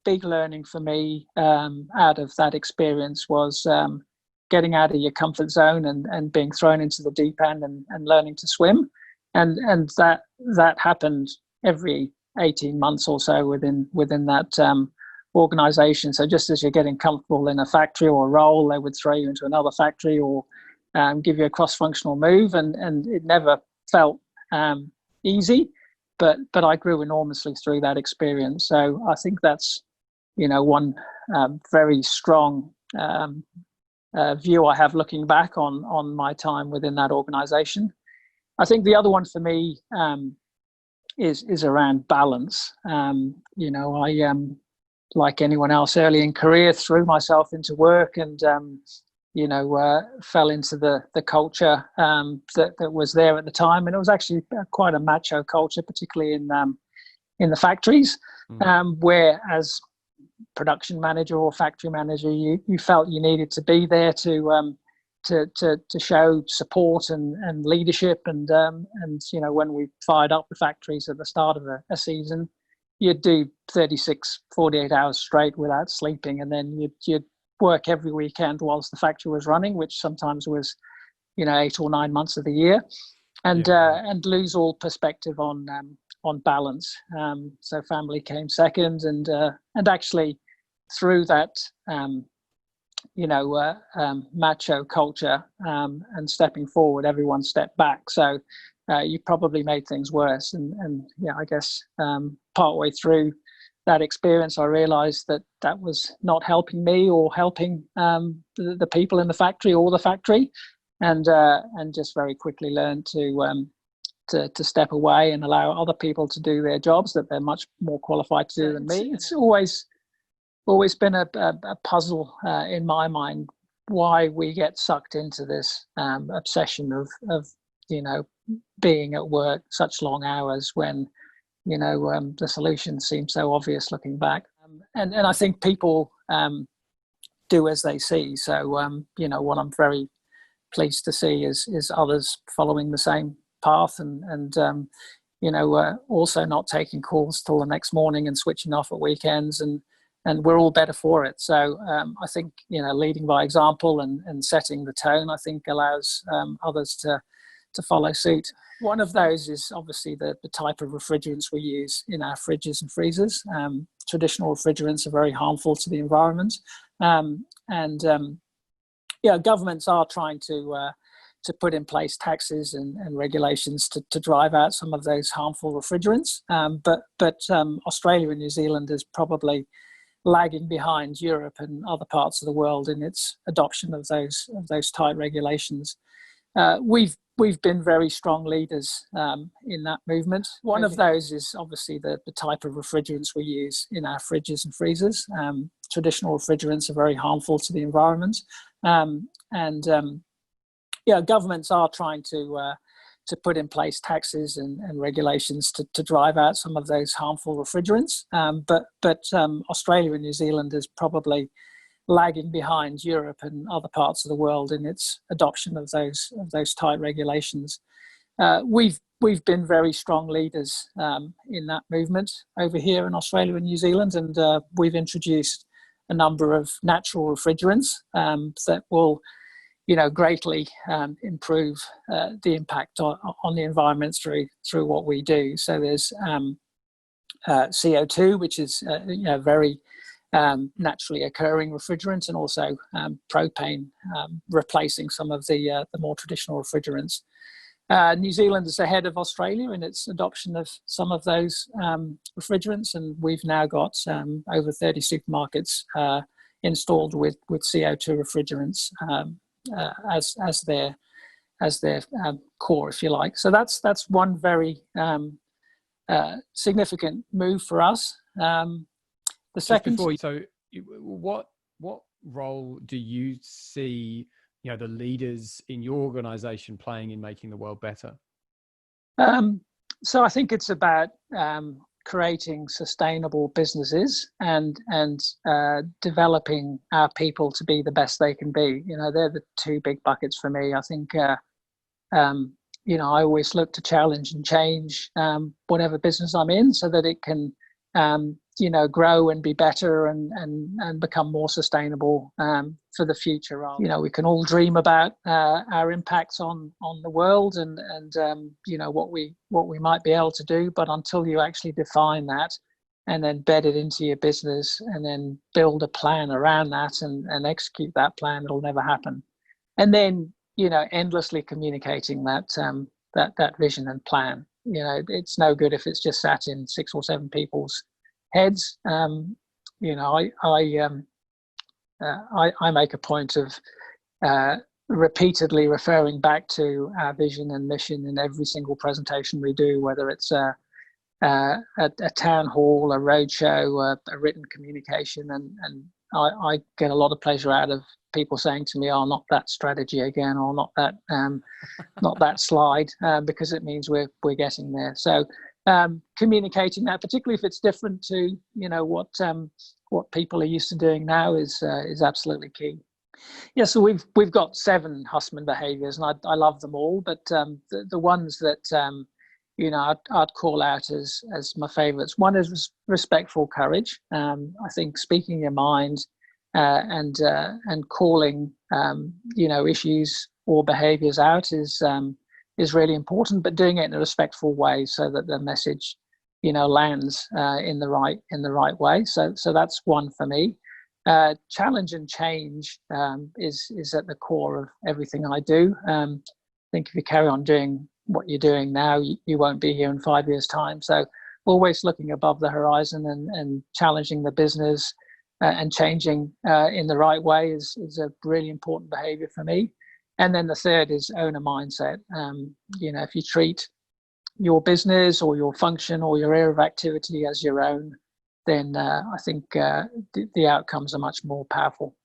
big learning for me out of that experience was getting out of your comfort zone and being thrown into the deep end and learning to swim. And that happened every 18 months or so within that organization. So just as you're getting comfortable in a factory or a role, they would throw you into another factory or give you a cross-functional move, and it never felt easy, but I grew enormously through that experience. So I think that's one very strong view I have looking back on my time within that organization. I think the other one for me is around balance. I like anyone else early in career, threw myself into work and fell into the culture that was there at the time, and it was actually quite a macho culture, particularly in the factories, where as production manager or factory manager, you felt you needed to be there to show support and leadership, and when we fired up the factories at the start of a season, you'd do 48 hours straight without sleeping, and then you'd work every weekend whilst the factory was running, which sometimes was 8 or 9 months of the year, and lose all perspective on balance. So family came second, and actually through that macho culture and stepping forward, everyone stepped back. So you probably made things worse. And I guess partway through that experience, I realized that was not helping me or helping the people in the factory or the factory, and just very quickly learned to step away and allow other people to do their jobs that they're much more qualified to do than me. It's always been a puzzle in my mind why we get sucked into this obsession of being at work such long hours when the solution seems so obvious looking back, and I think people do as they see. So what I'm very pleased to see is others following the same path, and also not taking calls till the next morning and switching off at weekends, and we're all better for it. So I think leading by example and setting the tone, I think allows others to follow suit. One of those is obviously the type of refrigerants we use in our fridges and freezers. Traditional refrigerants are very harmful to the environment, governments are trying to put in place taxes and regulations to drive out some of those harmful refrigerants. But Australia and New Zealand is probably lagging behind Europe and other parts of the world in its adoption of those tight regulations. We've been very strong leaders in that movement. One of those is obviously the type of refrigerants we use in our fridges and freezers. Traditional refrigerants are very harmful to the environment, governments are trying to put in place taxes and regulations to drive out some of those harmful refrigerants. But Australia and New Zealand is probably lagging behind Europe and other parts of the world in its adoption of those tight regulations. We've been very strong leaders in that movement over here in Australia and New Zealand, and we've introduced a number of natural refrigerants that will greatly improve the impact on the environment through what we do. So there's CO2, which is very naturally occurring refrigerant, and also propane, replacing some of the more traditional refrigerants. New Zealand is ahead of Australia in its adoption of some of those refrigerants, and we've now got over 30 supermarkets installed with CO2 refrigerants as their core, if you like. So that's one very significant move for us. The second, what role do you see the leaders in your organization playing in making the world better? So I think it's about creating sustainable businesses and developing our people to be the best they can be. They're the two big buckets for me. I think I always look to challenge and change whatever business I'm in, so that it can grow and be better and become more sustainable for the future. We can all dream about our impacts on the world and what we might be able to do, but until you actually define that and then bed it into your business and then build a plan around that and execute that plan, it'll never happen. And then endlessly communicating that vision and plan. It's no good if it's just sat in 6 or 7 people's heads. I make a point of repeatedly referring back to our vision and mission in every single presentation we do, whether it's a town hall, a roadshow, a written communication, and I get a lot of pleasure out of people saying to me, "Oh, not that strategy again," or "not that slide," because it means we're getting there. So communicating that, particularly if it's different to what people are used to doing now, is absolutely key. Yeah, so we've got 7 Hussman behaviours, and I love them all, but the ones that I'd call out as my favourites. One is respectful courage. I think speaking your mind and calling issues or behaviours out is really important, but doing it in a respectful way so that the message lands in the right way. So that's one for me. Challenge and change is at the core of everything I do. I think if you carry on doing what you're doing now, you won't be here in 5 years' time. So always looking above the horizon and challenging the business and changing in the right way is a really important behavior for me. And then the third is owner mindset. If you treat your business or your function or your area of activity as your own, then I think the outcomes are much more powerful.